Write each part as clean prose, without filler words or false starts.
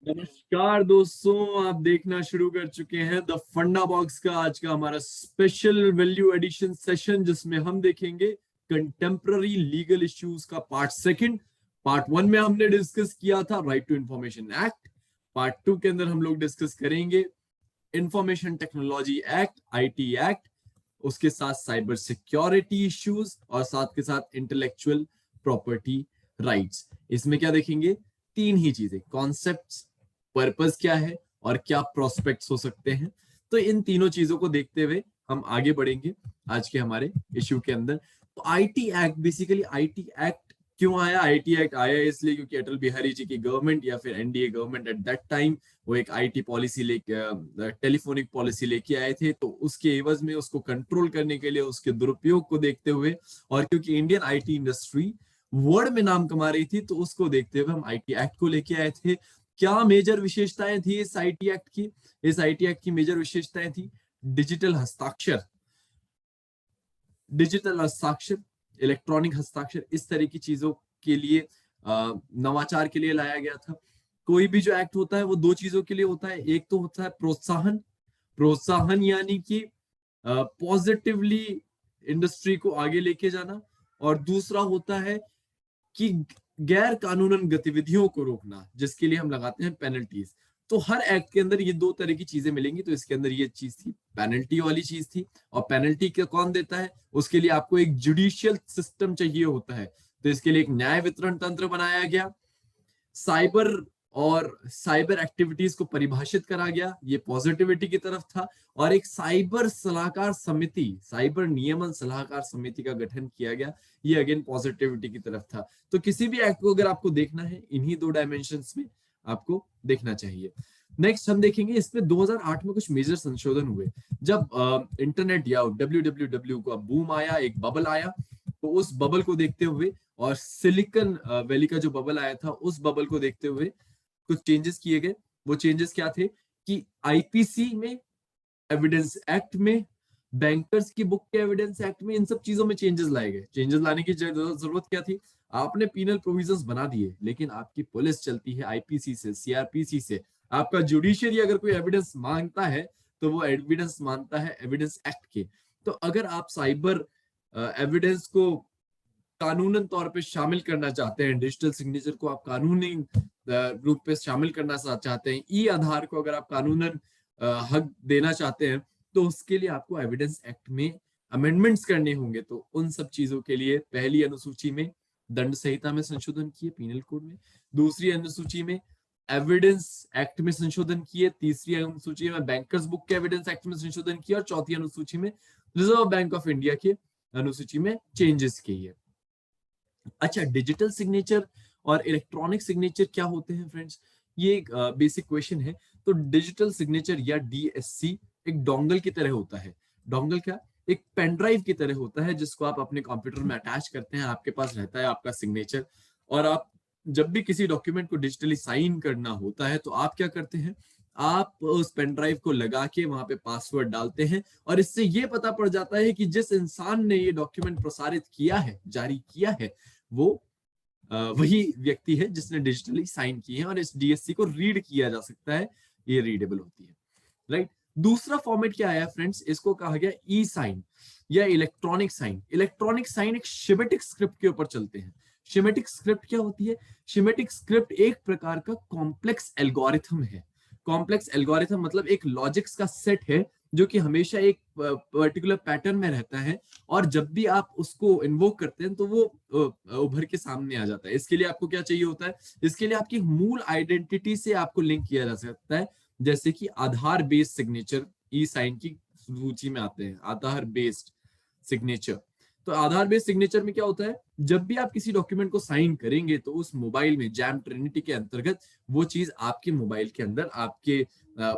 नमस्कार दोस्तों, आप देखना शुरू कर चुके हैं द फंडा बॉक्स का आज का हमारा स्पेशल वैल्यू एडिशन सेशन, जिसमें हम देखेंगे कंटेम्प्ररी लीगल इश्यूज का पार्ट सेकंड। पार्ट वन में हमने डिस्कस किया था right to information act. Part two के अंदर हम लोग डिस्कस करेंगे information technology act, IT act, उसके साथ साइबर सिक्योरिटी इश्यूज और साथ के साथ इंटेलेक्चुअल प्रॉपर्टी राइट्स। इसमें क्या देखेंगे? तीन ही चीजें, कॉन्सेप्ट्स, पर्पस क्या है और क्या प्रोस्पेक्ट्स हो सकते हैं। तो इन तीनों चीजों को देखते हुए हम आगे बढ़ेंगे आज के हमारे इश्यू के अंदर। तो IT act, basically IT act क्यों आया? आईटी एक्ट आया इसलिए क्योंकि अटल बिहारी जी की गवर्नमेंट या फिर NDA government at that time वो एक आईटी पॉलिसी लेके, टेलीफोनिक पॉलिसी लेके आए थे। तो उसके एवज में उसको कंट्रोल करने के लिए, उसके दुरुपयोग को देखते हुए, और क्योंकि इंडियन आईटी इंडस्ट्री वर्ल्ड में नाम कमा रही थी, तो उसको देखते हुए हम आईटी एक्ट को लेके आए थे। क्या मेजर विशेषताएं थी इस आईटी एक्ट की? इस आईटी एक्ट की मेजर विशेषताएं थी डिजिटल हस्ताक्षर, डिजिटल हस्ताक्षर, इलेक्ट्रॉनिक हस्ताक्षर, इस तरह की चीजों के लिए नवाचार के लिए लाया गया था। कोई भी जो एक्ट होता है वो दो चीजों के लिए होता है। एक तो होता है प्रोत्साहन, प्रोत्साहन यानी कि पॉजिटिवली इंडस्ट्री को आगे लेके जाना, और दूसरा होता है कि गैर कानूनन गतिविधियों को रोकना, जिसके लिए हम लगाते हैं पेनल्टीज। तो हर एक्ट के अंदर ये दो तरह की चीजें मिलेंगी। तो इसके अंदर ये चीज थी, पेनल्टी वाली चीज थी। और पेनल्टी के कौन देता है? उसके लिए आपको एक जुडिशियल सिस्टम चाहिए होता है। तो इसके लिए एक न्याय वितरण तंत्र बनाया गया। साइबर और साइबर एक्टिविटीज को परिभाषित करा गया, ये पॉजिटिविटी की तरफ था। और एक साइबर सलाहकार समिति, साइबर नियमन सलाहकार समिति का गठन किया गया, ये अगेन पॉजिटिविटी की तरफ था। तो किसी भी एक्ट को अगर आपको देखना है, इन्हीं दो डायमेंशंस में आपको देखना चाहिए। नेक्स्ट हम देखेंगे इसमें 2008 में कुछ मेजर संशोधन हुए। जब इंटरनेट या डब्ल्यू का बूम आया, एक बबल आया, तो उस बबल को देखते हुए और सिलिकॉन वैली का जो बबल आया था, उस बबल को देखते हुए कुछ चेंजेस किए गए। वो चेंजेस क्या थे कि आईपीसी में, एविडेंस एक्ट में, बैंकर्स की बुक के एविडेंस एक्ट में, इन सब चीजों में चेंजेस लाए गए। चेंजेस लाने की जरूरत क्या थी? आपने पीनल प्रोविजंस बना दिए, लेकिन आपकी पुलिस चलती है आईपीसी से, सीआरपीसी से। आपका जुडिशियरी अगर कोई एविडेंस मांगता है, तो वो एविडेंस मांगता है एविडेंस एक्ट के। तो अगर आप साइबर एविडेंस को कानूनन तौर पे शामिल करना चाहते हैं, डिजिटल सिग्नेचर को आप कानूनी रूप पे शामिल करना चाहते हैं, ई आधार को अगर आप कानूनन हक देना चाहते हैं, तो उसके लिए आपको एविडेंस एक्ट में अमेंडमेंट्स करने होंगे। तो उन सब चीजों के लिए पहली अनुसूची में दंड संहिता में संशोधन किए, पीनल कोड में। दूसरी अनुसूची में एविडेंस एक्ट में संशोधन किए। तीसरी अनुसूची में बैंकर्स बुक के एविडेंस एक्ट में संशोधन किया। और चौथी अनुसूची में रिजर्व बैंक ऑफ इंडिया के अनुसूची में चेंजेस किए। अच्छा, डिजिटल सिग्नेचर और इलेक्ट्रॉनिक सिग्नेचर क्या होते हैं फ्रेंड्स? ये एक बेसिक क्वेश्चन है। तो डिजिटल सिग्नेचर या डीएससी एक डोंगल की तरह होता है। डोंगल क्या? एक पेन ड्राइव की तरह होता है, जिसको आप अपने कंप्यूटर में अटैच करते हैं, आपके पास रहता है आपका सिग्नेचर। और आप जब भी किसी डॉक्यूमेंट को डिजिटली साइन करना होता है, तो आप क्या करते हैं? आप उस पेन ड्राइव को लगा के वहां पे पासवर्ड डालते हैं, और इससे ये पता पड़ जाता है कि जिस इंसान ने ये डॉक्यूमेंट प्रसारित किया है, जारी किया है, वो वही व्यक्ति है जिसने डिजिटली साइन की है। और इस डीएससी को रीड किया जा सकता है, ये रीडेबल होती है, राइट। दूसरा फॉर्मेट क्या आया फ्रेंड्स? इसको कहा गया ई साइन या इलेक्ट्रॉनिक साइन। इलेक्ट्रॉनिक साइन एक शिमेटिक स्क्रिप्ट के ऊपर चलते हैं। शिमेटिक स्क्रिप्ट क्या होती है? शिमेटिक स्क्रिप्ट एक प्रकार का कॉम्प्लेक्स एल्गोरिथम है। कॉम्प्लेक्स एल्गोरिथम मतलब एक लॉजिक्स का सेट है, जो कि हमेशा एक पर्टिकुलर पैटर्न में रहता है, और जब भी आप उसको इन्वोक करते हैं, तो वो उभर के सामने आ जाता है। इसके लिए आपको क्या चाहिए होता है? इसके लिए आपकी मूल आइडेंटिटी से आपको लिंक किया जा सकता है, जैसे कि आधार बेस्ड सिग्नेचर ई साइन की सूची में आते हैं, आधार बेस्ड सिग्नेचर। तो आधार बेस्ड सिग्नेचर में क्या होता है? जब भी आप किसी डॉक्यूमेंट को साइन करेंगे, तो उस मोबाइल में जैम ट्रिनिटी के अंतर्गत वो चीज आपके मोबाइल के अंदर आपके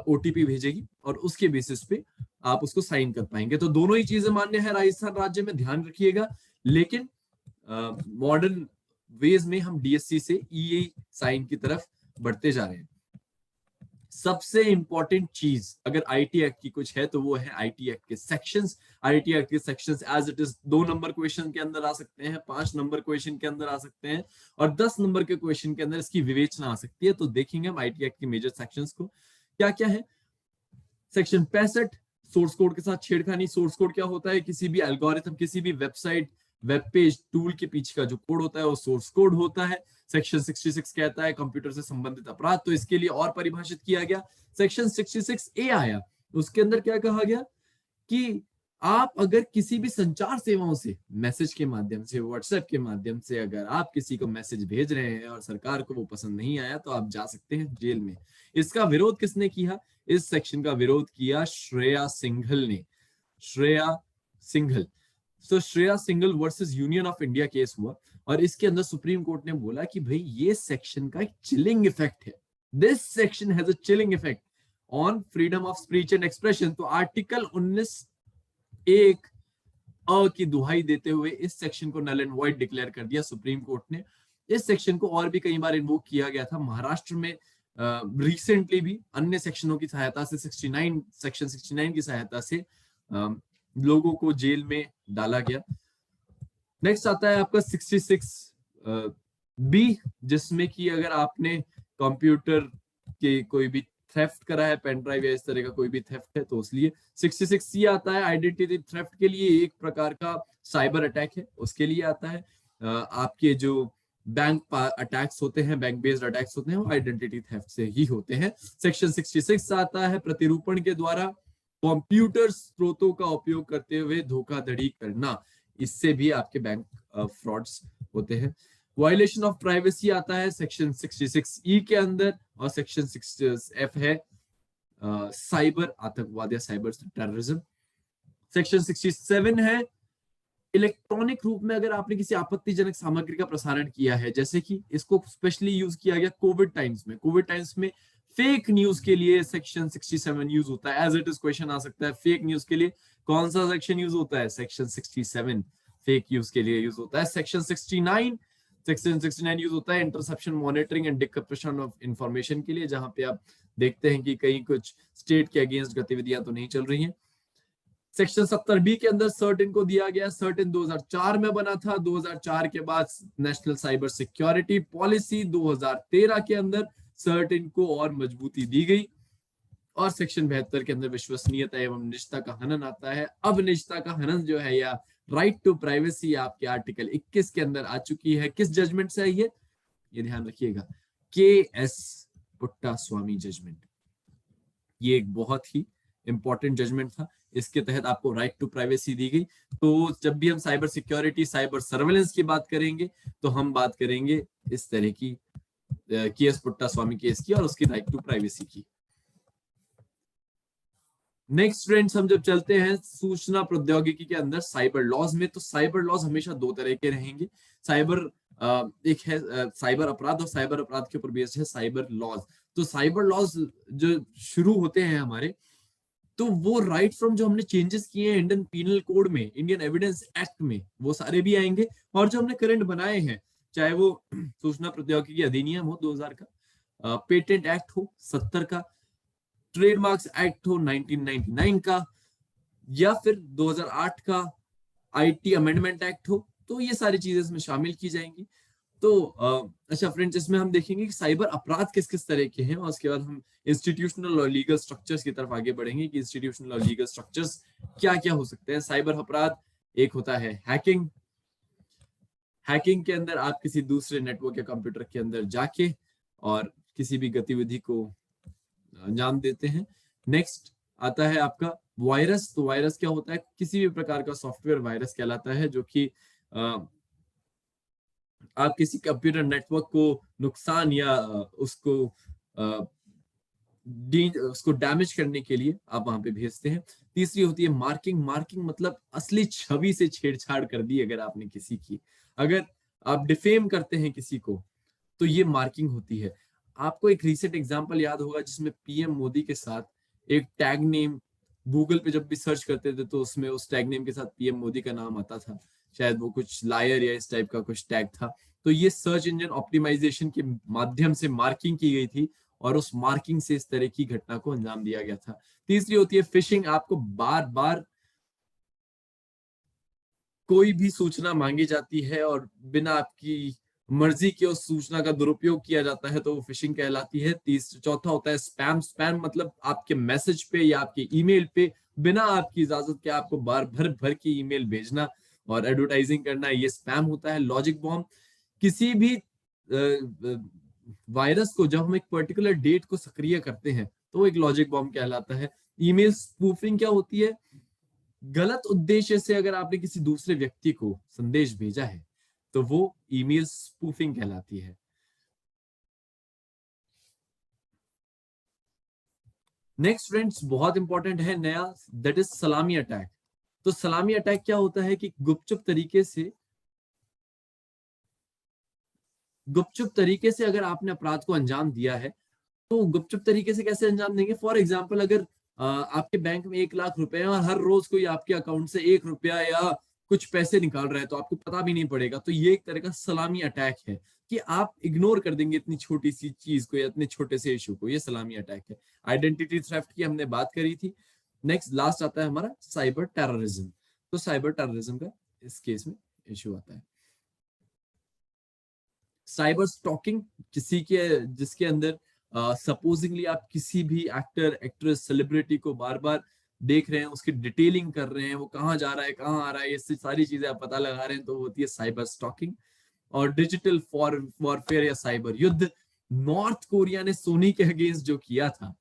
ओटीपी भेजेगी, और उसके बेसिस पे आप उसको साइन कर पाएंगे। तो दोनों ही चीजें मान्य है राजस्थान राज्य में, ध्यान रखिएगा। लेकिन मॉडर्न वेज में हम डीएससी से ई साइन की तरफ बढ़ते जा रहे हैं। सबसे इंपॉर्टेंट चीज अगर आईटी एक्ट की कुछ है तो वो है आईटी एक्ट के सेक्शंस। आईटी एक्ट के sections as it is 2 number question के अंदर आ सकते हैं, 5 नंबर क्वेश्चन के अंदर आ सकते हैं, और 10 नंबर के क्वेश्चन के अंदर इसकी विवेचना आ सकती है। तो देखेंगे हम आईटी एक्ट के मेजर सेक्शंस को क्या क्या है। सेक्शन 65, सोर्स कोड के साथ छेड़खानी। सोर्स कोड क्या होता है? किसी भी एल्गोरिथम, किसी भी वेबसाइट, वेब पेज, टूल के पीछे का जो कोड होता है वो सोर्स कोड होता है। सेक्शन 66 कहता है कंप्यूटर से संबंधित अपराध, तो इसके लिए और परिभाषित किया गया। सेक्शन 66 ए आया, उसके अंदर क्या कहा गया कि आप अगर किसी भी संचार सेवाओं से, मैसेज के माध्यम से, व्हाट्सएप के माध्यम से अगर आप किसी को मैसेज भेज रहे हैं और सरकार को वो पसंद नहीं आया तो आप जा सकते हैं जेल में। इसका विरोध किसने किया? इस सेक्शन का विरोध किया श्रेया सिंघल ने। श्रेया सिंघल। तो Shreya Singhal versus union of India case हुआ और इसके अंदर सुप्रीम कोर्ट ने बोला कि भाई ये सेक्शन का एक चिलिंग इफेक्ट है। This section has a chilling effect on freedom of speech and expression. तो आर्टिकल 19(1) अ की दुहाई देते हुए इस सेक्शन को नल एंड वॉइड डिक्लेयर कर दिया सुप्रीम कोर्ट ने। इस सेक्शन को और भी कई बार इन्वोक किया गया था। महाराष्ट्र में रिसेंटली भी अन्य सेक्शनों की सहायता से, सेक्शन 69 की सहायता से लोगों को जेल में डाला गया। नेक्स्ट आता है आपका 66 बी, जिसमें कि अगर आपने कंप्यूटर के कोई भी थेफ्ट करा है, पेन ड्राइव या इस तरह का कोई भी थेफ्ट है तो उसलिए। 66 सी आता है आइडेंटिटी थेफ्ट के लिए, एक प्रकार का साइबर अटैक है उसके लिए आता है। आपके जो बैंक अटैक्स होते हैं, बैंक बेस्ड अटैक्स होते हैं, वो आइडेंटिटी थेफ्ट से ही होते हैं। सेक्शन 66 आता है प्रतिरूपण के द्वारा कंप्यूटर स्रोतों का उपयोग करते हुए धोखाधड़ी करना, इससे भी आपके बैंक फ्रॉड्स होते हैं। वायलेशन ऑफ प्राइवेसी आता है सेक्शन 66 ई के अंदर, और सेक्शन 66 एफ है साइबर आतंकवाद या साइबर टेररिज्म। सेक्शन 67 है इलेक्ट्रॉनिक रूप में अगर आपने किसी आपत्तिजनक सामग्री का प्रसारण किया है, जैसे कि इसको स्पेशली यूज किया गया कोविड टाइम्स में। कोविड टाइम्स में फेक न्यूज के लिए सेक्शन 67 यूज होता है। एज इट इज क्वेश्चन आ सकता है, फेक न्यूज के लिए कौन सा सेक्शन यूज होता है? सेक्शन 67 फेक न्यूज के लिए यूज होता है। सेक्शन 69 यूज होता है interception, monitoring and decryption of information के लिए, जहां पे आप देखते हैं कि कहीं कुछ स्टेट के अगेंस्ट गतिविधियां तो नहीं चल रही हैं। सेक्शन 70 बी के अंदर सर्ट इनको दिया गया। सर्ट इन 2004 में बना था। 2004 के बाद नेशनल साइबर सिक्योरिटी पॉलिसी 2013 के अंदर सर्ट इनको और मजबूती दी गई। और सेक्शन 72 के अंदर विश्वसनीयता एवं निजता का हनन आता है। अब निजता का हनन जो है या राइट टू प्राइवेसी आपके आर्टिकल 21 के अंदर आ चुकी है। किस जजमेंट से आई है ये ध्यान रखिएगा, के.एस. पुट्टा स्वामी जजमेंट। ये एक बहुत ही इंपॉर्टेंट जजमेंट था। इसके तहत आपको राइट टू प्राइवेसी दी गई। तो जब भी हम साइबर सिक्योरिटी, साइबर सर्वेलेंस की बात करेंगे तो हम बात करेंगे इस तरह की के.एस. पुट्टा स्वामी केस की और उसकी राइट टू प्राइवेसी की। नेक्स्ट फ्रेंड्स, हम जब चलते हैं सूचना प्रौद्योगिकी के अंदर साइबर लॉज में, तो साइबर लॉज हमेशा दो तरह के रहेंगे। साइबर एक है साइबर अपराध, और साइबर अपराध के ऊपर बेस्ड है साइबर लॉज। तो साइबर लॉज जो शुरू होते हैं हमारे, तो वो राइट फ्रॉम जो हमने चेंजेस किए हैं इंडियन पीनल कोड में, इंडियन एविडेंस एक्ट में, वो सारे भी आएंगे। और जो हमने करंट बनाए हैं, चाहे वो सूचना प्रौद्योगिकी अधिनियम हो 2000 का, पेटेंट एक्ट हो 70 का, ट्रेडमार्क्स एक्ट हो 1999 का, या फिर 2008 का आईटी अमेंडमेंट एक्ट हो, तो ये सारी चीजें इसमें शामिल की जाएंगी। तो अच्छा फ्रेंड्स, इसमें हम देखेंगे कि साइबर अपराध किस किस तरह के हैं, और उसके बाद हम इंस्टीट्यूशनल और लीगल स्ट्रक्चर्स की तरफ आगे बढ़ेंगे कि इंस्टीट्यूशनल और लीगल स्ट्रक्चर्स क्या क्या हो सकते हैं। साइबर अपराध एक होता है हैकिंग। हैकिंग के अंदर आप किसी दूसरे नेटवर्क या कंप्यूटर के अंदर जाके और किसी भी गतिविधि को अंजाम देते हैं। नेक्स्ट आता है आपका वायरस। तो वायरस क्या होता है? किसी भी प्रकार का सॉफ्टवेयर वायरस कहलाता है, जो कि आप किसी कंप्यूटर नेटवर्क को नुकसान या उसको डैमेज करने के लिए आप वहां पे भेजते हैं। तीसरी होती है मार्किंग। मार्किंग मतलब असली छवि से छेड़छाड़ कर दी अगर आपने किसी की, अगर आप डिफेम करते हैं किसी को, तो ये मार्किंग होती है। आपको एक रीसेंट एग्जांपल याद होगा जिसमें पीएम मोदी के साथ एक टैग नेम, गूगल पे जब भी सर्च करते थे तो उसमें उस टैग नेम के साथ पीएम मोदी का नाम आता था। शायद वो कुछ लायर या इस टाइप का कुछ टैग था। तो ये सर्च इंजन ऑप्टिमाइजेशन के माध्यम से मार्किंग की गई थी और उस मार्किंग से इस तरह की घटना को अंजाम दिया गया था। तीसरी होती है फिशिंग, आपको बार बार कोई भी सूचना मांगी जाती है और बिना आपकी मर्जी के उस सूचना का दुरुपयोग किया जाता है, तो वो फिशिंग कहलाती है। चौथा होता है स्पैम। स्पैम मतलब आपके मैसेज पे या आपके ईमेल पे बिना आपकी इजाजत के आपको बार भर भर के ईमेल भेजना और एडवर्टाइजिंग करना, ये स्पैम होता है। लॉजिक बॉम्ब, किसी भी वायरस को जब हम एक पर्टिकुलर डेट को सक्रिय करते हैं तो वो एक लॉजिक बॉम्ब कहलाता है। ईमेल स्पूफिंग क्या होती है? गलत उद्देश्य से अगर आपने किसी दूसरे व्यक्ति को संदेश भेजा है तो वो ईमेल स्पूफिंग कहलाती है। नेक्स्ट फ्रेंड्स बहुत इंपॉर्टेंट है नया, दैट इज सलामी अटैक। तो सलामी अटैक क्या होता है कि गुपचुप तरीके से अगर आपने अपराध को अंजाम दिया है, तो गुपचुप तरीके से कैसे अंजाम देंगे? फॉर एग्जाम्पल, अगर आपके बैंक में 1 लाख रुपए हैं और हर रोज कोई आपके अकाउंट से 1 रुपया या कुछ पैसे निकाल रहा है तो आपको पता भी नहीं पड़ेगा, तो ये एक तरह का सलामी अटैक है कि आप इग्नोर कर देंगे इतनी छोटी सी चीज को या इतने छोटे से इशू को। ये सलामी अटैक है। आइडेंटिटी थेफ्ट की हमने बात करी थी। नेक्स्ट लास्ट आता है हमारा साइबर टेररिज्म। तो साइबर टेररिज्म का इस केस में इशू आता है साइबर स्टॉकिंग, किसी के जिसके अंदर सपोजिंगली आप किसी भी एक्टर एक्ट्रेस सेलिब्रिटी को बार बार देख रहे हैं, उसकी डिटेलिंग कर रहे हैं, वो कहाँ जा रहा है कहाँ आ रहा है, ये सारी चीजें आप पता लगा रहे हैं, तो होती है साइबर स्टॉकिंग। और डिजिटल वॉरफेयर या साइबर युद्ध, नॉर्थ कोरिया ने सोनी के अगेंस्ट जो किया था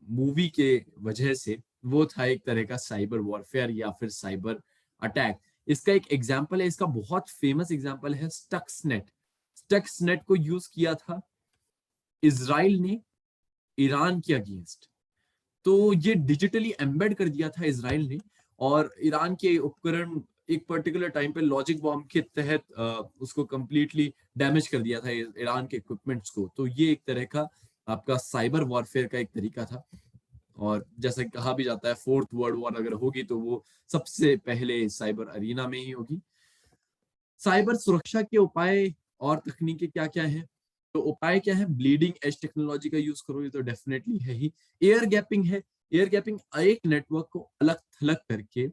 मूवी के वजह से, वो था एक तरह का साइबर वॉरफेयर या फिर साइबर अटैक। इसका एक एग्जाम्पल है, इसका बहुत फेमस एग्जाम्पल है स्टक्सनेट। स्टक्सनेट को यूज किया था इजराइल ने ईरान के अगेंस्ट। तो ये डिजिटली एम्बेड कर दिया था इजराइल ने, और ईरान के उपकरण एक पर्टिकुलर टाइम पे लॉजिक बॉम्ब के तहत उसको कंप्लीटली डैमेज कर दिया था ईरान के इक्विपमेंट्स को। तो ये एक तरह का आपका साइबर वॉरफेयर का एक तरीका था। और जैसा कहा भी जाता है फोर्थ वर्ल्ड वॉर अगर होगी तो वो सबसे पहले साइबर अरीना में ही होगी। साइबर सुरक्षा के उपाय और तकनीकें क्या क्या है? तो उपाय क्या है? ब्लीडिंग एज टेक्नोलॉजी का यूज करो, ये तो डेफिनेटली है ही। एयर गैपिंग है। एयर गैपिंग एक नेटवर्क को अलग थलग करके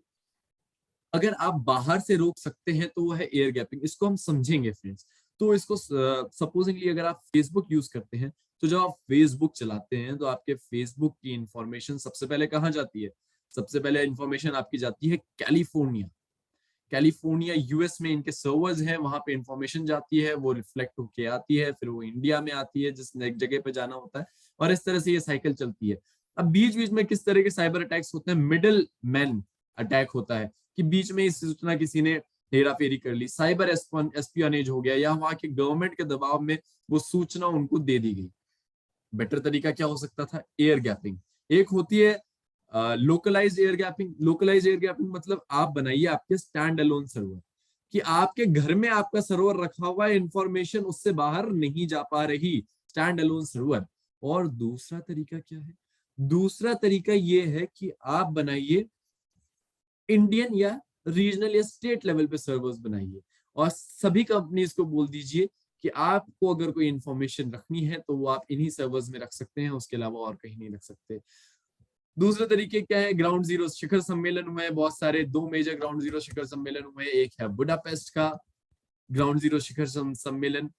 अगर आप बाहर से रोक सकते हैं तो वो है एयर गैपिंग। इसको हम समझेंगे फ्रेंड्स। तो इसको सपोजिंगली अगर आप फेसबुक यूज करते हैं, तो जब आप फेसबुक चलाते हैं तो आपके फेसबुक की इंफॉर्मेशन सबसे पहले कहाँ जाती है? सबसे पहले इंफॉर्मेशन आपकी जाती है कैलिफोर्निया। कैलिफोर्निया यूएस में इनके सर्वर्स हैं, वहां पे इंफॉर्मेशन जाती है, वो रिफ्लेक्ट होके आती है, फिर वो इंडिया में आती है जिस नेक्स्ट जगह पे जाना होता है, और इस तरह से ये साइकिल चलती है। अब बीच बीच में किस तरह के साइबर अटैक्स होते हैं? मिडिल मैन अटैक होता है कि बीच में इस सूचना किसी ने हेरा फेरी कर ली, साइबर एस्पियोनेज हो गया, या वहां के गवर्नमेंट के दबाव में वो सूचना उनको दे दी गई। बेटर तरीका क्या हो सकता था? Air gapping. एक होती है localise air gapping. Localise air gapping मतलब आप बनाइए आपके स्टैंड अलोन सर्वर, कि आपके घर में आपका सर्वर रखा हुआ है, इंफॉर्मेशन उससे बाहर नहीं जा पा रही, स्टैंड अलोन सर्वर। और दूसरा तरीका क्या है? दूसरा तरीका ये है कि आप बनाइए इंडियन या रीजनल या स्टेट लेवल पे सर्वर्स बनाइए, और सभी कंपनीज को बोल दीजिए कि आपको अगर कोई इंफॉर्मेशन रखनी है तो वो आप इन्हीं सर्वर्स में रख सकते हैं, उसके अलावा और कहीं नहीं रख सकते। दूसरे तरीके क्या है? ग्राउंड जीरो शिखर सम्मेलन हुए हैं बहुत सारे, दो मेजर ग्राउंड जीरो शिखर सम्मेलन हुए हैं। एक है बुडापेस्ट का ग्राउंड जीरो शिखर सम्मेलन,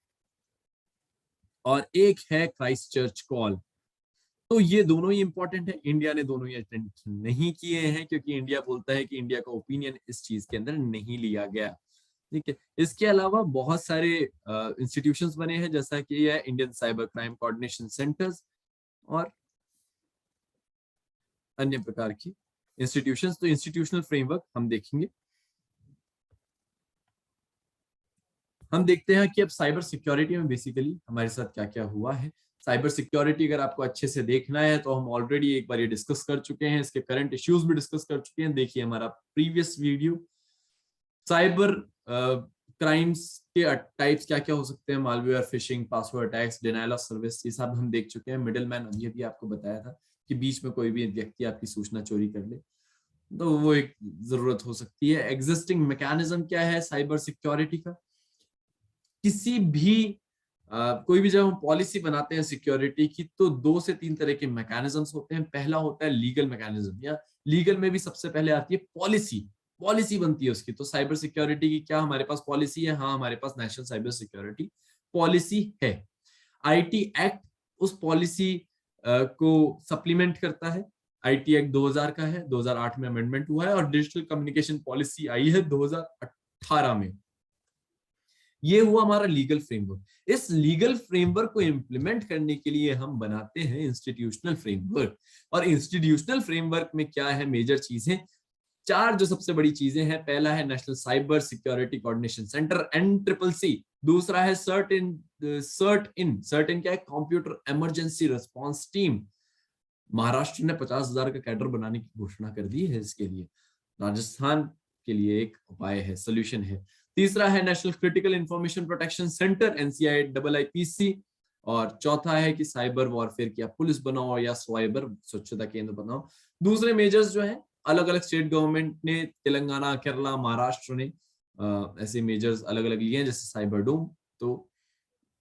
और एक है क्राइस्ट चर्च कॉल। तो ये दोनों ही इंपॉर्टेंट है। इंडिया ने दोनों ही अटेंड नहीं किए हैं, क्योंकि इंडिया बोलता है कि इंडिया का ओपिनियन इस चीज के अंदर नहीं लिया गया। ठीक है। इसके अलावा बहुत सारे इंस्टीट्यूशंस बने हैं, जैसा कि ये है Indian cyber crime coordination centres और अन्य प्रकार की इंस्टीट्यूशंस। तो इंस्टीट्यूशनल फ्रेमवर्क हम देखेंगे। हम देखते हैं कि अब साइबर सिक्योरिटी में बेसिकली हमारे साथ क्या क्या हुआ है। साइबर सिक्योरिटी अगर आपको अच्छे से देखना है तो हम ऑलरेडी एक बार ये डिस्कस कर चुके हैं, इसके करंट इश्यूज भी डिस्कस कर चुके हैं, देखिए हमारा प्रीवियस वीडियो। साइबर क्राइम्स के टाइप्स क्या क्या हो सकते हैं? Malware, fishing, password attacks, denial of service, ये सब हम देख चुके हैं। मिडिल मैन, ये भी आपको बताया था कि बीच में कोई भी व्यक्ति आपकी सूचना चोरी कर ले, तो वो एक जरूरत हो सकती है। एग्जिस्टिंग मैकेनिज्म क्या है साइबर सिक्योरिटी का? किसी भी कोई भी जब हम पॉलिसी बनाते हैं सिक्योरिटी की तो 2 से 3 तरह के मैकेनिज्म्स होते हैं। पहला होता है लीगल मैकेनिज्म, या लीगल में भी सबसे पहले आती है पॉलिसी। पॉलिसी बनती है उसकी। तो साइबर सिक्योरिटी की क्या हमारे पास पॉलिसी है? हाँ, हमारे पास नेशनल साइबर सिक्योरिटी पॉलिसी है। आईटी एक्ट उस पॉलिसी को सप्लीमेंट करता है। आईटी एक्ट 2000 का है, 2008 में अमेंडमेंट हुआ है, और डिजिटल कम्युनिकेशन पॉलिसी आई है 2018 में। ये हुआ हमारा लीगल फ्रेमवर्क। इस लीगल फ्रेमवर्क को इंप्लीमेंट करने के लिए हम बनाते हैं इंस्टीट्यूशनल फ्रेमवर्क। और इंस्टीट्यूशनल फ्रेमवर्क में क्या है मेजर चीजें? 4 जो सबसे बड़ी चीजें हैं। पहला है national cyber security coordination centre, NCCC। दूसरा है सर्ट इन क्या है? Computer emergency response team. Maharashtra ने 50,000 का कैडर बनाने की घोषणा कर दी है इसके लिए। राजस्थान के लिए एक उपाय है, सोल्यूशन है। तीसरा है national critical information protection centre, NCIPC। और चौथा है कि साइबर वॉरफेयर की आप पुलिस बनाओ या साइबर स्वच्छता केंद्र बनाओ। दूसरे मेजर्स जो है अलग अलग स्टेट गवर्नमेंट ने, तेलंगाना, केरला, महाराष्ट्र ने ऐसे मेजर्स अलग अलग लिए हैं, जैसे साइबर डोम। तो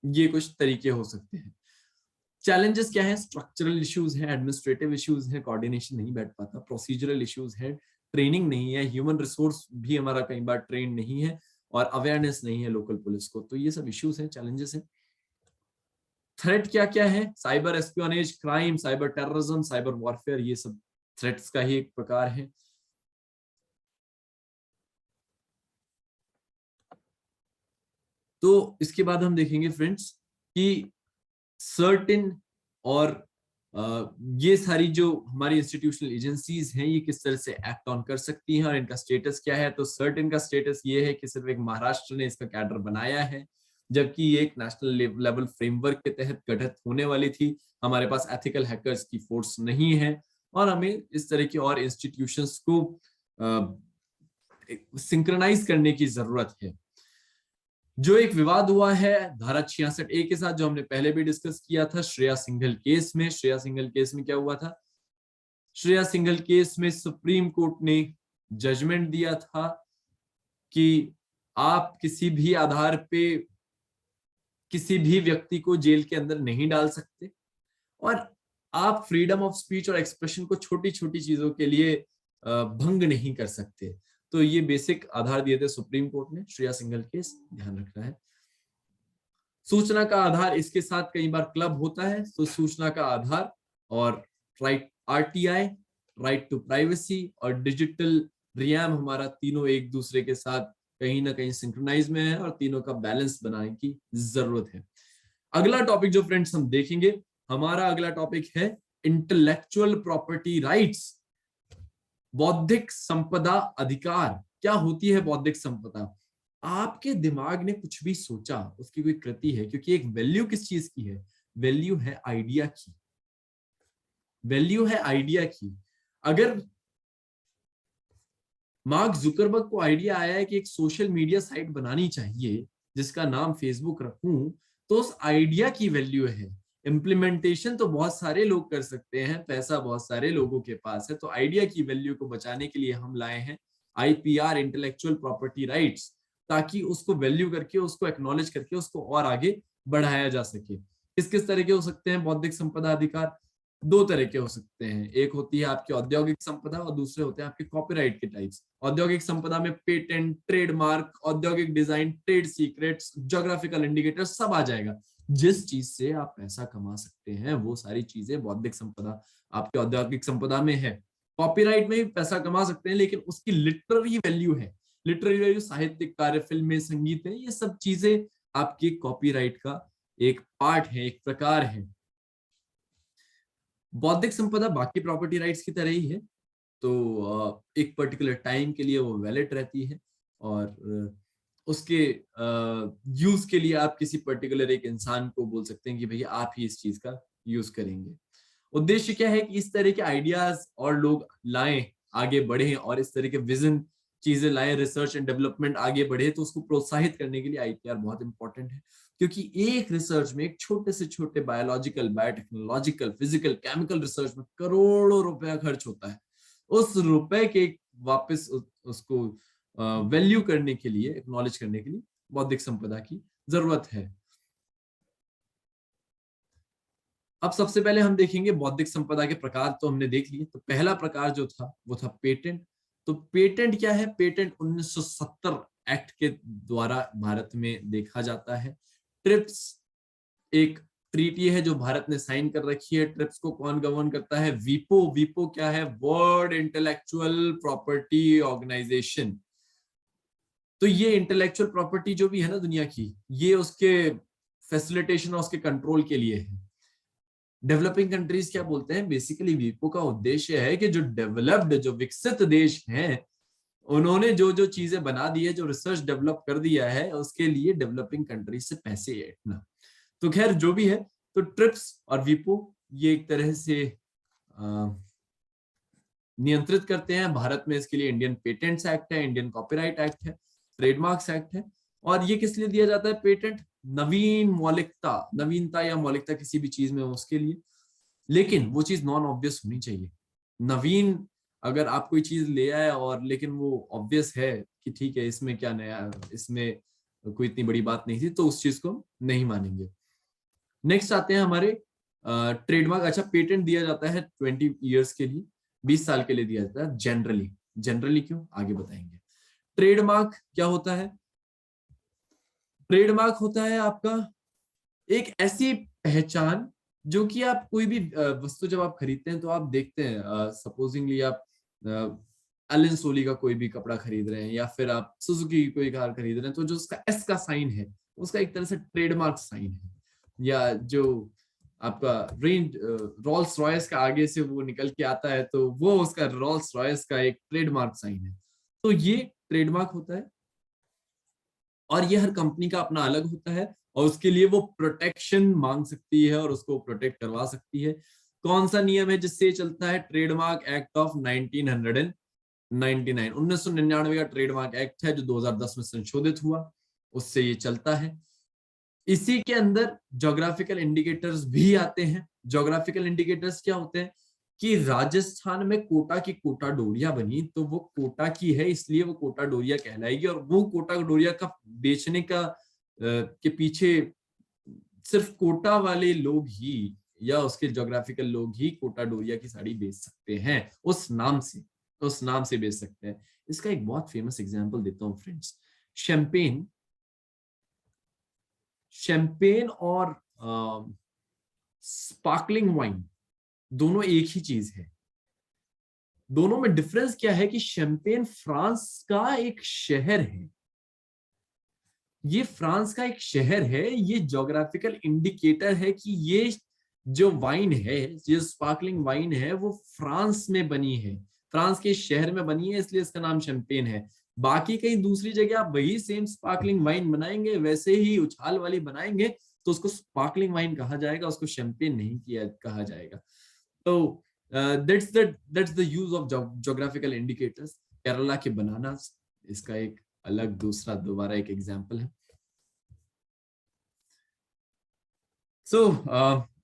ये कुछ तरीके हो सकते हैं। चैलेंजेस क्या है? स्ट्रक्चरल इश्यूज हैं, एडमिनिस्ट्रेटिव इश्यूज हैं, कोऑर्डिनेशन नहीं बैठ पाता, प्रोसीजरल इश्यूज है, ट्रेनिंग नहीं है, ह्यूमन रिसोर्स भी हमारा कई बार ट्रेन नहीं है, और अवेयरनेस नहीं है लोकल पुलिस को। तो ये सब इश्यूज हैं, चैलेंजेस हैं। थ्रेट क्या क्या है? Cyber espionage, crime, cyber terrorism, cyber warfare, ये सब थ्रेट्स का ही एक प्रकार है। तो इसके बाद हम देखेंगे फ्रेंड्स कि सर्टेन और ये सारी जो हमारी इंस्टीट्यूशनल एजेंसीज हैं ये किस तरह से एक्ट ऑन कर सकती हैं और इनका स्टेटस क्या है। तो सर्टेन का स्टेटस ये है कि सिर्फ एक महाराष्ट्र ने इसका कैडर बनाया है, जबकि ये एक नेशनल लेवल फ्रेमवर्क के तहत गठित होने वाली थी। हमारे पास एथिकल हैकर्स की फोर्स नहीं है, और हमें इस तरह की और इंस्टीट्यूशंस को सिंक्रोनाइज करने की जरूरत है। जो एक विवाद हुआ है धारा 66A के साथ, जो हमने पहले भी डिस्कस किया था, श्रेया सिंघल केस में। श्रेया सिंघल केस में क्या हुआ था? श्रेया सिंघल केस में सुप्रीम कोर्ट ने जजमेंट दिया था कि आप किसी भी आधार पे किसी भी व्यक्ति को जेल के अंदर नहीं डाल सकते, और आप फ्रीडम ऑफ स्पीच और एक्सप्रेशन को छोटी छोटी चीजों के लिए भंग नहीं कर सकते। तो ये बेसिक आधार दिए थे सुप्रीम कोर्ट ने। श्रेया सिंघल केस ध्यान रखना है। सूचना का आधार इसके साथ कई बार क्लब होता है, तो सूचना का आधार और right RTI, right to privacy और डिजिटल रियाम, हमारा तीनों एक दूसरे के साथ कहीं ना कहीं सिंक्रोनाइज में है, और तीनों का बैलेंस बनाने की जरूरत है। अगला टॉपिक जो फ्रेंड्स हम देखेंगे, हमारा अगला टॉपिक है इंटेलेक्चुअल प्रॉपर्टी राइट्स, बौद्धिक संपदा अधिकार। क्या होती है बौद्धिक संपदा? आपके दिमाग ने कुछ भी सोचा, उसकी कोई कृति है, क्योंकि एक वैल्यू किस चीज की है? वैल्यू है आइडिया की। वैल्यू है आइडिया की। अगर मार्क जुकरबर्ग को आइडिया आया है कि एक सोशल मीडिया साइट बनानी चाहिए जिसका नाम फेसबुक रखूं, तो उस आइडिया की वैल्यू है। इम्प्लीमेंटेशन तो बहुत सारे लोग कर सकते हैं, पैसा बहुत सारे लोगों के पास है। तो आइडिया की वैल्यू को बचाने के लिए हम लाए हैं IPR, इंटेलेक्चुअल प्रॉपर्टी राइट्स, ताकि उसको वैल्यू करके, उसको एक्नॉलेज करके, उसको और आगे बढ़ाया जा सके। किस किस तरह के हो सकते हैं बौद्धिक संपदा अधिकार? 2 तरह के हो सकते हैं। एक होती है आपकी औद्योगिक संपदा, और दूसरे होते हैं आपके कॉपीराइट के टाइप्स। औद्योगिक संपदा में पेटेंट, ट्रेडमार्क, औद्योगिक design, trade secrets, geographical indicator सब आ जाएगा। जिस चीज से आप पैसा कमा सकते हैं वो सारी चीजें बौद्धिक संपदा आपके औद्योगिक संपदा में है। कॉपीराइट में भी पैसा कमा सकते हैं, लेकिन उसकी लिटरेरी वैल्यू है। लिटरेरी वैल्यू साहित्यिक कार्य, फिल्में, संगीत है, ये सब चीजें आपके कॉपीराइट का एक पार्ट है, एक प्रकार है। बौद्धिक संपदा बाकी प्रॉपर्टी राइट्स की तरह ही है। तो एक पर्टिकुलर टाइम के लिए वो वैलिड रहती है, और उसके यूज के लिए आप किसी पर्टिकुलर एक इंसान को बोल सकते हैं कि भैया आप ही इस चीज का यूज करेंगे। उद्देश्य क्या है कि इस तरह के आइडियाज और लोग लाएं, आगे बढ़े, और इस तरह के विजन चीजें लाएं, रिसर्च एंड डेवलपमेंट आगे बढ़े। तो उसको प्रोत्साहित करने के लिए IPR बहुत इंपॉर्टेंट है, क्योंकि एक रिसर्च में, एक छोटे से छोटे biological, biotechnological, physical, chemical research में करोड़ों रुपया खर्च होता है। उस रुपए के वापस उसको वैल्यू करने के लिए, एक्नॉलेज करने के लिए बौद्धिक संपदा की जरूरत है। अब सबसे पहले हम देखेंगे बौद्धिक संपदा के प्रकार, तो हमने देख लिए। तो पहला प्रकार जो था वो था पेटेंट। तो पेटेंट क्या है? पेटेंट 1970 एक्ट के द्वारा भारत में देखा जाता है। ट्रिप्स एक ट्रीटी है जो भारत ने साइन कर रखी है। ट्रिप्स को कौन गवर्न करता है? वीपो। वीपो क्या है? World intellectual property organization. तो ये इंटेलेक्चुअल प्रॉपर्टी जो भी है ना दुनिया की, ये उसके फैसिलिटेशन और उसके कंट्रोल के लिए है। डेवलपिंग कंट्रीज क्या बोलते हैं? बेसिकली वीपो का उद्देश्य है कि जो डेवलप्ड, जो विकसित देश हैं, उन्होंने जो जो चीजें बना दी है, जो रिसर्च डेवलप कर दिया है, उसके लिए डेवलपिंग कंट्रीज से पैसे ऐंठना। तो खैर जो भी है, तो ट्रिप्स और वीपो ये एक तरह से नियंत्रित करते हैं। भारत में इसके लिए इंडियन पेटेंट्स एक्ट है, इंडियन कॉपीराइट एक्ट है, ट्रेडमार्क्स एक्ट है। और ये किस लिए दिया जाता है पेटेंट? नवीन मौलिकता, नवीनता या मौलिकता किसी भी चीज में हो उसके लिए। लेकिन वो चीज नॉन ऑब्वियस होनी चाहिए। नवीन, अगर आप कोई चीज ले आए और लेकिन वो ऑब्वियस है कि ठीक है इसमें क्या नया, इसमें कोई इतनी बड़ी बात नहीं थी, तो उस चीज को नहीं मानेंगे। नेक्स्ट आते हैं हमारे ट्रेडमार्क। अच्छा, पेटेंट दिया जाता है 20 ईयर्स के लिए, 20 साल के लिए दिया जाता है जनरली। जनरली क्यों, आगे बताएंगे। ट्रेडमार्क क्या होता है? ट्रेडमार्क होता है आपका एक ऐसी पहचान जो कि आप कोई भी वस्तु जब आप खरीदते हैं तो आप देखते हैं, सपोजिंगली आप एलन सोली का कोई भी कपड़ा खरीद रहे हैं या फिर आप सुजुकी की कोई कार खरीद रहे हैं, तो जो उसका एस का साइन है उसका एक तरह से ट्रेडमार्क साइन है। या जो आपका रेंज रोल्स रॉयस का आगे से वो निकल के आता है तो वो उसका रोल्स रॉयस का एक ट्रेडमार्क साइन है। तो ये ट्रेडमार्क होता है और ये हर कंपनी का अपना अलग होता है और उसके लिए वो प्रोटेक्शन मांग सकती है और उसको प्रोटेक्ट करवा सकती है। कौन सा नियम है जिससे चलता है? ट्रेडमार्क एक्ट ऑफ 1999, 1999 का ट्रेडमार्क एक्ट है जो 2010 में संशोधित हुआ, उससे ये चलता है। इसी के अंदर ज्योग्राफिकल इंडिकेटर्स भी आते हैं। ज्योग्राफिकल इंडिकेटर्स क्या होते हैं कि राजस्थान में कोटा की कोटा डोरिया बनी तो वो कोटा की है इसलिए वो कोटा डोरिया कहलाएगी, और वो कोटा डोरिया का बेचने का के पीछे सिर्फ कोटा वाले लोग ही या उसके ज्योग्राफिकल लोग ही कोटा डोरिया की साड़ी बेच सकते हैं। उस नाम से, उस नाम से बेच सकते हैं। इसका एक बहुत फेमस एग्जांपल देता हूं फ्रेंड्स। शैंपेन, शैंपेन और स्पार्कलिंग वाइन दोनों एक ही चीज है। दोनों में डिफरेंस क्या है कि शैंपेन फ्रांस का एक शहर है, ये फ्रांस का एक शहर है। ये ज्योग्राफिकल इंडिकेटर है कि ये जो वाइन है, ये स्पार्कलिंग वाइन है, वो फ्रांस में बनी है, फ्रांस के शहर में बनी है, इसलिए इसका नाम शैंपेन है। बाकी कहीं दूसरी जगह आप वही सेम स्पार्कलिंग वाइन बनाएंगे, वैसे ही उछाल वाली बनाएंगे, तो उसको स्पार्कलिंग वाइन कहा जाएगा, उसको शैंपेन नहीं किया कहा जाएगा। तो that's the use of geographical indicators. Kerala के बनानास इसका एक अलग दूसरा दोबारा एक एग्जांपल है।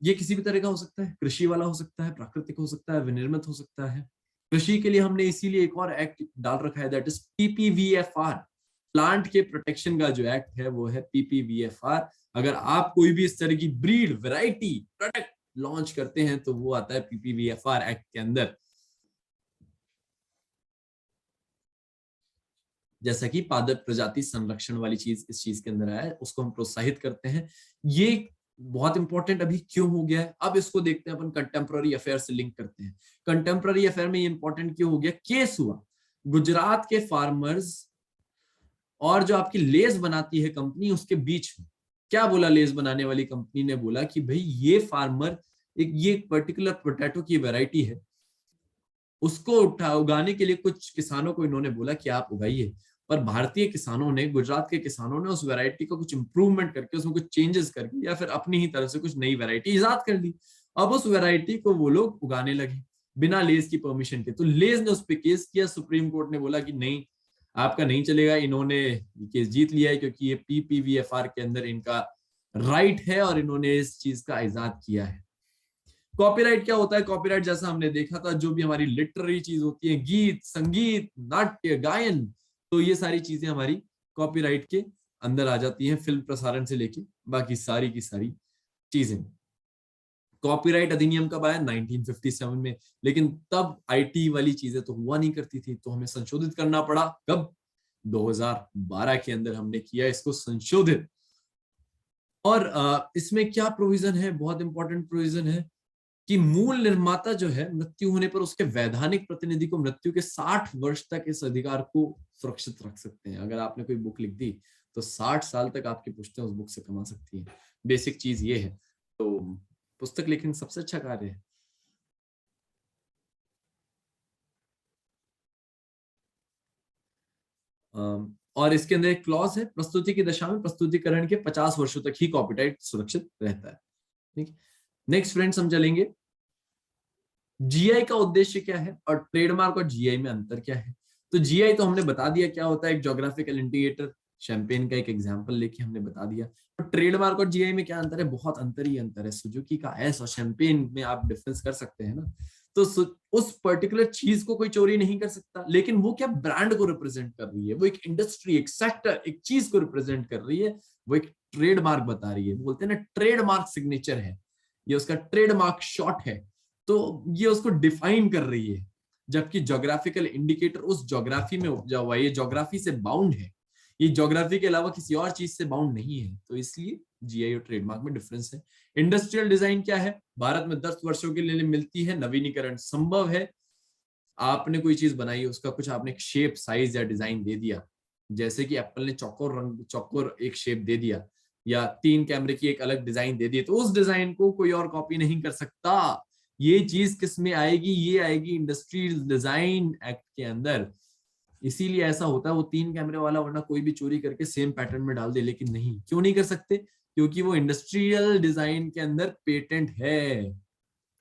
ये किसी भी तरह का हो सकता है, कृषि वाला हो सकता है, प्राकृतिक हो सकता है, विनिर्मित हो सकता है। कृषि के लिए हमने इसीलिए एक और एक्ट डाल रखा है, दैट इज पीपीवीएफआर। प्लांट के प्रोटेक्शन का जो एक्ट है वो है पीपीवीएफआर। अगर आप कोई भी इस तरह की ब्रीड, वैरायटी, प्रोडक्ट लॉन्च करते हैं तो वो आता है पीपीवीएफआर एक्ट के अंदर। जैसा कि पादप प्रजाति संरक्षण वाली चीज इस चीज के अंदर आया है, उसको हम प्रोत्साहित करते हैं। ये बहुत इंपॉर्टेंट अभी क्यों हो गया है, अब इसको देखते हैं अपन, कंटेम्प्ररी अफेयर से लिंक करते हैं। कंटेम्प्ररी अफेयर में ये इंपॉर्टेंट क्यों हो गया? केस हुआ गुजरात के फार्मर्स और जो आपकी लेस बनाती है कंपनी उसके बीच में। क्या बोला लेस बनाने वाली कंपनी ने? बोला कि भाई ये फार्मर, ये पर्टिकुलर पोटैटो की वैरायटी है, उसको उगाने के लिए कुछ किसानों को इन्होंने बोला कि आप उगाइए। पर भारतीय किसानों ने, गुजरात के किसानों ने उस वैरायटी को कुछ इंप्रूवमेंट करके, उसमें कुछ चेंजेस करके या फिर अपनी ही तरफ से कुछ नई वैरायटी इजाद कर ली। अब उस वैरायटी को वो लोग उगाने लगे बिना लेज की परमिशन के। तो लेज ने उस पर केस किया, सुप्रीम कोर्ट ने बोला कि नहीं, आपका नहीं चलेगा। इन्होंने केस जीत लिया है क्योंकि ये पीपीवीएफआर के अंदर इनका राइट है और इन्होंने इस चीज का इजाद किया है। कॉपीराइट क्या होता है? कॉपीराइट जैसा हमने देखा था, जो भी हमारी लिटरेरी चीज होती है, गीत, संगीत, नाट्य, गायन, तो ये सारी चीजें हमारी कॉपीराइट के अंदर आ जाती हैं, फिल्म प्रसारण से लेके बाकी सारी की सारी चीजें। कॉपीराइट अधिनियम कब आया? 1957 में। लेकिन तब आईटी वाली चीजें तो हुआ नहीं करती थी, तो हमें संशोधित करना पड़ा। कब? 2012 के अंदर हमने किया इसको संशोधित। और इसमें क्या प्रोविजन है? बहुत इंपॉर्टेंट प्रोविजन है कि मूल निर्माता जो है, मृत्यु होने पर उसके वैधानिक प्रतिनिधि को मृत्यु के 60 वर्ष तक इस अधिकार को सुरक्षित रख सकते हैं। अगर आपने कोई बुक लिख दी तो 60 साल तक आपकी पुश्तें उस बुक से कमा सकती हैं। बेसिक चीज ये है। तो पुस्तक लिखना सबसे अच्छा कार्य है। और इसके अंदर एक क्लॉज है, प्रस्तुति की दशा में प्रस्तुतिकरण के 50 वर्षों तक ही कॉपीराइट सुरक्षित रहता है। ठीक। नेक्स्ट फ्रेंड्स, हम चलेंगे जीआई का उद्देश्य क्या है और ट्रेडमार्क और जीआई में अंतर क्या है। तो जीआई तो हमने बता दिया क्या होता है, एक ज्योग्राफिकल इंडिकेटर। शैंपेन का एक एग्जांपल लेके हमने बता दिया। तो ट्रेडमार्क और जीआई में क्या अंतर है? बहुत अंतर ही अंतर है। सुजुकी का एस और शैंपेन में आप डिफरेंस कर सकते हैं ना। तो उस पर्टिकुलर चीज को कोई चोरी नहीं कर सकता, लेकिन वो क्या ब्रांड को रिप्रेजेंट कर रही है, वो एक इंडस्ट्री, एक सेक्टर, एक चीज को रिप्रेजेंट कर रही है, वो एक ट्रेडमार्क बता रही है। बोलते हैं ना ट्रेडमार्क सिग्नेचर है, ये उसका ट्रेडमार्क शॉट है। तो ये उसको डिफाइन कर रही है। जबकि ज्योग्राफिकल इंडिकेटर उस ज्योग्राफी में उपजा हुआ है, ये ज्योग्राफी से बाउंड है, ये ज्योग्राफी के अलावा किसी और चीज से बाउंड नहीं है। तो इसलिए जीआई और ट्रेडमार्क में डिफरेंस है। इंडस्ट्रियल डिजाइन क्या है? भारत में 10 वर्षों के लिए मिलती है, नवीनीकरण संभव है। आपने कोई चीज बनाई, उसका कुछ आपने शेप, साइज या डिजाइन दे दिया, जैसे कि एप्पल ने चौकोर रंग, चौकोर एक शेप दे दिया, या 3 कैमरे की एक अलग डिजाइन दे दी, तो उस डिजाइन को कोई और कॉपी नहीं कर सकता। ये चीज किस में आएगी? ये आएगी इंडस्ट्रियल डिजाइन एक्ट के अंदर। इसीलिए ऐसा होता है, वो 3 कैमरे वाला वरना कोई भी चोरी करके सेम पैटर्न में डाल दे, लेकिन नहीं, क्यों नहीं कर सकते? क्योंकि वो इंडस्ट्रियल डिजाइन के अंदर पेटेंट है।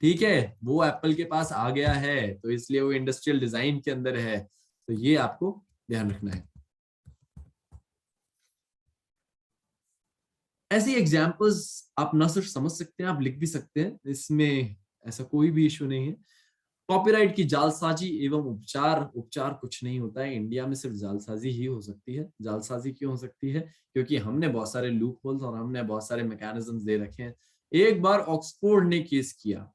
ठीक है, वो एप्पल के पास आ गया है, तो इसलिए वो इंडस्ट्रियल डिजाइन के अंदर है। तो ये आपको ध्यान रखना है। ऐसे एग्जाम्पल्स आप ना सिर्फ समझ सकते हैं, आप लिख भी सकते हैं, इसमें ऐसा कोई भी इश्यू नहीं है। कॉपीराइट की जालसाजी एवं उपचार। उपचार कुछ नहीं होता है, इंडिया में सिर्फ जालसाजी ही हो सकती है। जालसाजी क्यों हो सकती है? क्योंकि हमने बहुत सारे लूप होल्स और हमने बहुत सारे मैकेनिज्म दे रखे हैं। एक बार ऑक्सफोर्ड ने केस किया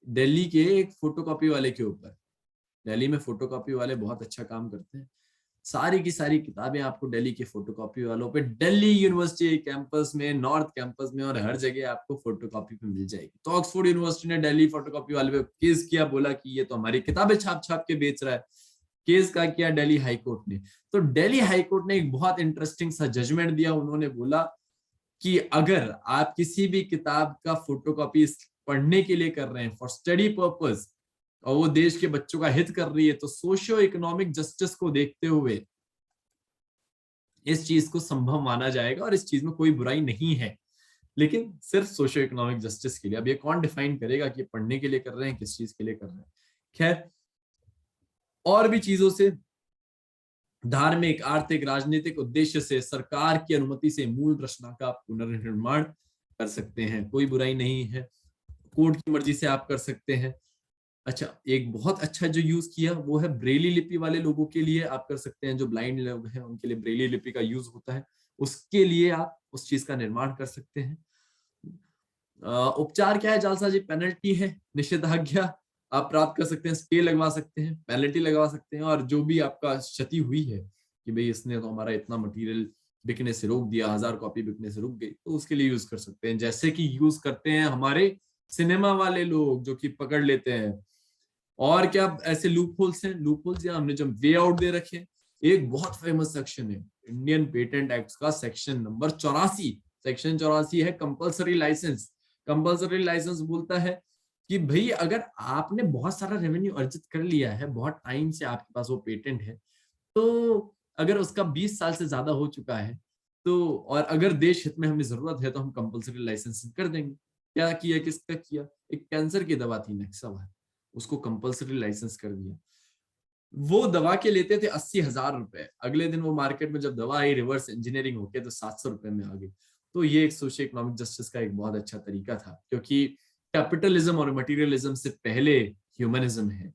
दिल्ली के एक फोटोकॉपी वाले के ऊपर। दिल्ली में फोटोकॉपी वाले बहुत अच्छा काम करते हैं। सारी की सारी किताबें आपको दिल्ली के फोटोकॉपी वालों पे, दिल्ली यूनिवर्सिटी कैंपस में, नॉर्थ कैंपस में और हर जगह आपको फोटोकॉपी पे मिल जाएगी। तो ऑक्सफोर्ड यूनिवर्सिटी ने दिल्ली फोटोकॉपी वाले पे केस किया, बोला कि ये तो हमारी किताबें छाप छाप के बेच रहा है। केस का किया दिल्ली हाईकोर्ट ने। तो दिल्ली हाईकोर्ट ने एक बहुत इंटरेस्टिंग सा जजमेंट दिया। उन्होंने बोला कि अगर आप किसी भी किताब का फोटोकॉपी पढ़ने के लिए कर रहे हैं फॉर स्टडी पर्पस, और वो देश के बच्चों का हित कर रही है, तो सोशियो इकोनॉमिक जस्टिस को देखते हुए इस चीज को संभव माना जाएगा और इस चीज में कोई बुराई नहीं है। लेकिन सिर्फ सोशियो इकोनॉमिक जस्टिस के लिए। अब ये कौन डिफाइन करेगा कि पढ़ने के लिए कर रहे हैं, किस चीज के लिए कर रहे हैं? खैर, और भी चीजों से, धार्मिक, आर्थिक, राजनीतिक उद्देश्य से सरकार की अनुमति से मूल रचना का पुनर्निर्माण कर सकते हैं, कोई बुराई नहीं है। कोर्ट की मर्जी से आप कर सकते हैं। अच्छा, एक बहुत अच्छा जो यूज किया वो है ब्रेली लिपि वाले लोगों के लिए आप कर सकते हैं। जो ब्लाइंड लोग हैं उनके लिए ब्रेली लिपि का यूज होता है, उसके लिए आप उस चीज का निर्माण कर सकते हैं। उपचार क्या है? जालसाजी पेनल्टी है, निषेधाज्ञा आप प्राप्त कर सकते हैं, स्टे लगवा सकते हैं, पेनल्टी लगवा सकते हैं। और जो भी आपका क्षति हुई है कि भाई इसने तो हमारा इतना मटेरियल बिकने से रोक दिया, 1000 कॉपी बिकने से रुक गई, तो उसके लिए यूज कर सकते हैं। जैसे कि यूज करते हैं हमारे सिनेमा वाले लोग जो कि पकड़ लेते हैं। और क्या ऐसे लूप होल्स हैं? लूप होल्स या हमने जब वे आउट दे रखे हैं। एक बहुत फेमस सेक्शन है इंडियन पेटेंट एक्ट का, सेक्शन नंबर 84। सेक्शन 84 है कंपल्सरी लाइसेंस। कंपल्सरी लाइसेंस बोलता है कि भाई अगर आपने बहुत सारा रेवेन्यू अर्जित कर लिया है, बहुत टाइम से आपके पास वो पेटेंट है, तो अगर उसका 20 साल से ज्यादा हो चुका है, तो और अगर देश हित में हमें जरूरत है, तो हम कंपल्सरी लाइसेंसिंग कर देंगे। क्या किया? किसका किया? एक कैंसर की दवा थी नेक्सावार, उसको कंपल्सरी लाइसेंस कर दिया। वो दवा के लेते थे 80,000 रुपए, अगले दिन वो मार्केट में जब दवा आई रिवर्स इंजीनियरिंग होके तो 700 रुपए में आ गई। तो ये एक सोशियो इकोनॉमिक जस्टिस का एक बहुत अच्छा तरीका था, क्योंकि कैपिटलिज्म और मटेरियलिज्म से पहले ह्यूमनिज्म है,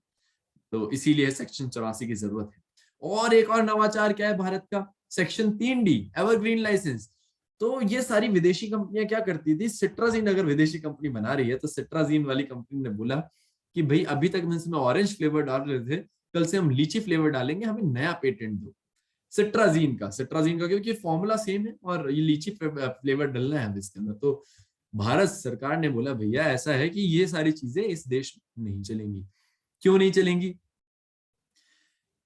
तो इसीलिए सेक्शन 84 की जरूरत है। और एक और नवाचार क्या है भारत का? Section 3D evergreen licence. तो ये सारी विदेशी कंपनियां क्या करती थी, सिट्राजीन अगर विदेशी कंपनी बना रही है तो सिट्राजीन वाली कंपनी ने बोला कि भाई अभी तक हम इसमें ऑरेंज फ्लेवर डाल रहे थे, कल से हम लीची फ्लेवर डालेंगे, हमें नया पेटेंट दो सिट्राजीन का क्योंकि फॉर्मूला सेम है और ये लीची फ्लेवर डलना है इसके अंदर। तो भारत सरकार ने बोला भैया ऐसा है कि ये सारी चीजें इस देश में नहीं चलेंगी। क्यों नहीं चलेंगी?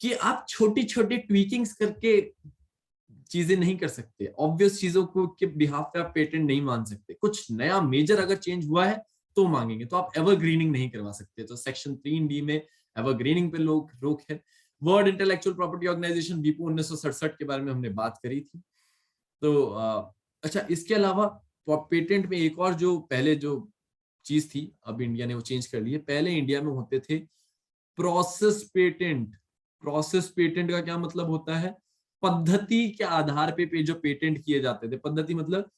कि आप छोटी छोटी ट्वीकिंग्स करके चीजें नहीं कर सकते, ऑब्वियस चीजों को के बिहाफ पे आप पेटेंट नहीं मान सकते, कुछ नया मेजर अगर चेंज हुआ है तो मांगेंगे। तो आप एवरग्रीनिंग नहीं करवा सकते। तो सेक्शन 3D में एवरग्रीनिंग पे लोग रोक है। वर्ल्ड इंटेलेक्चुअल प्रॉपर्टी ऑर्गेनाइजेशन वीपो 1967 के बारे में हमने बात करी थी। तो अच्छा, इसके अलावा पेटेंट में एक और जो पहले जो चीज थी, अब इंडिया ने वो चेंज कर ली है। पहले इंडिया में होते थे प्रोसेस पेटेंट। प्रोसेस पेटेंट का क्या मतलब होता है? पद्धति के आधार पे जो पेटेंट किए जाते थे। पद्धति मतलब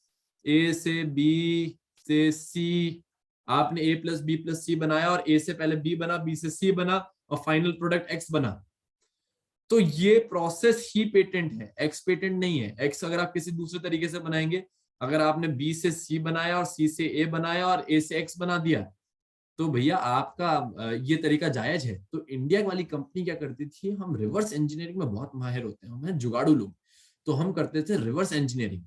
ए से बी से सी, आपने ए प्लस बी प्लस सी बनाया और ए से पहले बी बना, बी से सी बना और फाइनल प्रोडक्ट एक्स बना, तो ये प्रोसेस ही पेटेंट है, एक्स पेटेंट नहीं है। एक्स अगर आप किसी दूसरे तरीके से बनाएंगे, अगर आपने बी से सी बनाया और सी से ए बनाया और ए से एक्स बना दिया, तो भैया आपका ये तरीका जायज है। तो इंडिया वाली कंपनी क्या करती थी, हम रिवर्स इंजीनियरिंग में बहुत माहिर होते हैं, हम हैं जुगाड़ू लोग, तो हम करते थे रिवर्स इंजीनियरिंग।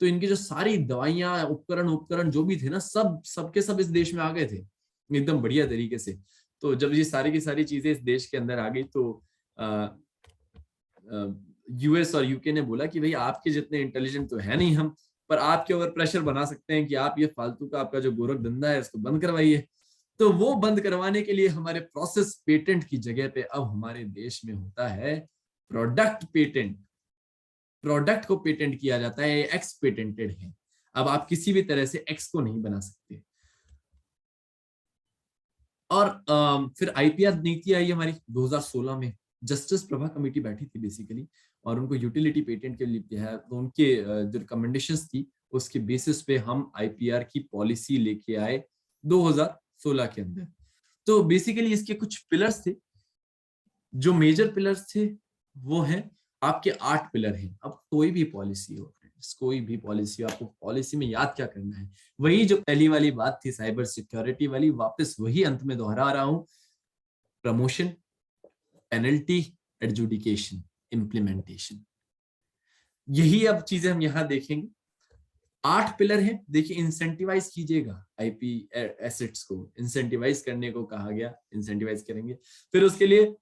तो इनकी जो सारी दवाइयां उपकरण उपकरण जो भी थे ना, सब सबके सब इस देश में आ गए थे एकदम बढ़िया तरीके से। तो जब ये सारी की सारी चीजें इस देश के अंदर आ गई तो यूएस और यूके ने बोला कि भाई आपके जितने इंटेलिजेंट तो है नहीं हम, पर आपके ऊपर प्रेशर बना सकते हैं कि आप ये फालतू का आपका जो गोरख धंधा है इसको बंद करवाइए। तो वो बंद करवाने के लिए हमारे प्रोसेस पेटेंट की जगह पे अब हमारे देश में होता है प्रोडक्ट पेटेंट। प्रोडक्ट को पेटेंट किया जाता है, एक्स पेटेंटेड है। अब आप किसी भी तरह से एक्स को नहीं बना सकते। और फिर आईपीआर नीति आई हमारी 2016 में। जस्टिस प्रभा कमेटी बैठी थी बेसिकली, और उनको यूटिलिटी पेटेंट के लिए है, तो उनके जो रिकमेंडेशंस थी उसके बेसिस पे हम आईपीआर की पॉलिसी लेके आए 2016 के अंदर। तो बेसिकली इसके कुछ पिलर्स थे, जो मेजर पिलर्स थे वो हैं आपके 8 पिलर हैं। अब कोई भी पॉलिसी हो फ्रेंड्स, कोई भी पॉलिसी हो, आपको पॉलिसी में याद क्या करना है, वही जो पहली वाली बात थी साइबर सिक्योरिटी वाली, वापस वही अंत में दोहरा रहा हूं। प्रमोशन, पेनल्टी, एडजुडिकेशन, इम्प्लीमेंटेशन, यही अब चीजें हम यहां देखेंगे। 8 पिलर हैं। देखिए, इंसेंटिवाइज कीजिएगा, आईपी एसेट्स को इंसेंटिवाइज करने को कहा गया, इंसेंटिवाइज करेंगे। फिर उसके लिए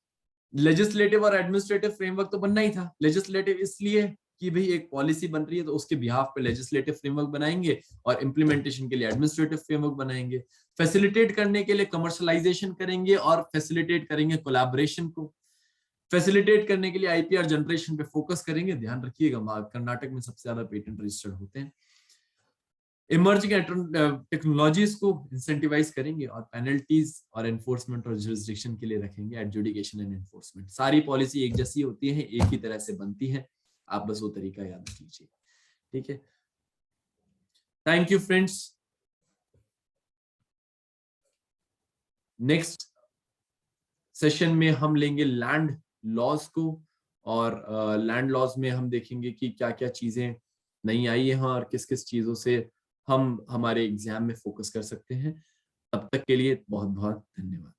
लेजिस्लेटिव और एडमिनिस्ट्रेटिव फ्रेमवर्क तो बनना ही था। लेजिस्लेटिव इसलिए कि भाई एक पॉलिसी बन रही है तो उसके बिहाफ पे लेजिस्लेटिव फ्रेमवर्क बनाएंगे, और इंप्लीमेंटेशन के लिए एडमिनिस्ट्रेटिव फ्रेमवर्क बनाएंगे। फैसिलिटेट करने के लिए कमर्शलाइजेशन करेंगे और फैसिलिटेट करेंगे कोलैबोरेशन को। फैसिलिटेट करने के लिए आईपीआर जनरेशन पे फोकस करेंगे। ध्यान रखिएगा, कर्नाटक में सबसे ज्यादा पेटेंट रजिस्टर्ड होते हैं। इमर्जिंग टेक्नोलॉजीज को इंसेंटिवाइज करेंगे, और पेनल्टीज और एनफोर्समेंट और जुरिसडिक्शन के लिए रखेंगे एडजुडिकेशन एंड एनफोर्समेंट। सारी पॉलिसी एक जैसी होती है, एक ही तरह से बनती है, आप बस वो तरीका याद रख लीजिए। ठीक है, thank you friends. Next session में हम लेंगे लैंड लॉज को, और लैंड लॉज में हम देखेंगे कि क्या क्या चीजें नई आई हैं और किस किस चीजों से हम हमारे एग्जाम में फोकस कर सकते हैं। तब तक के लिए बहुत बहुत धन्यवाद।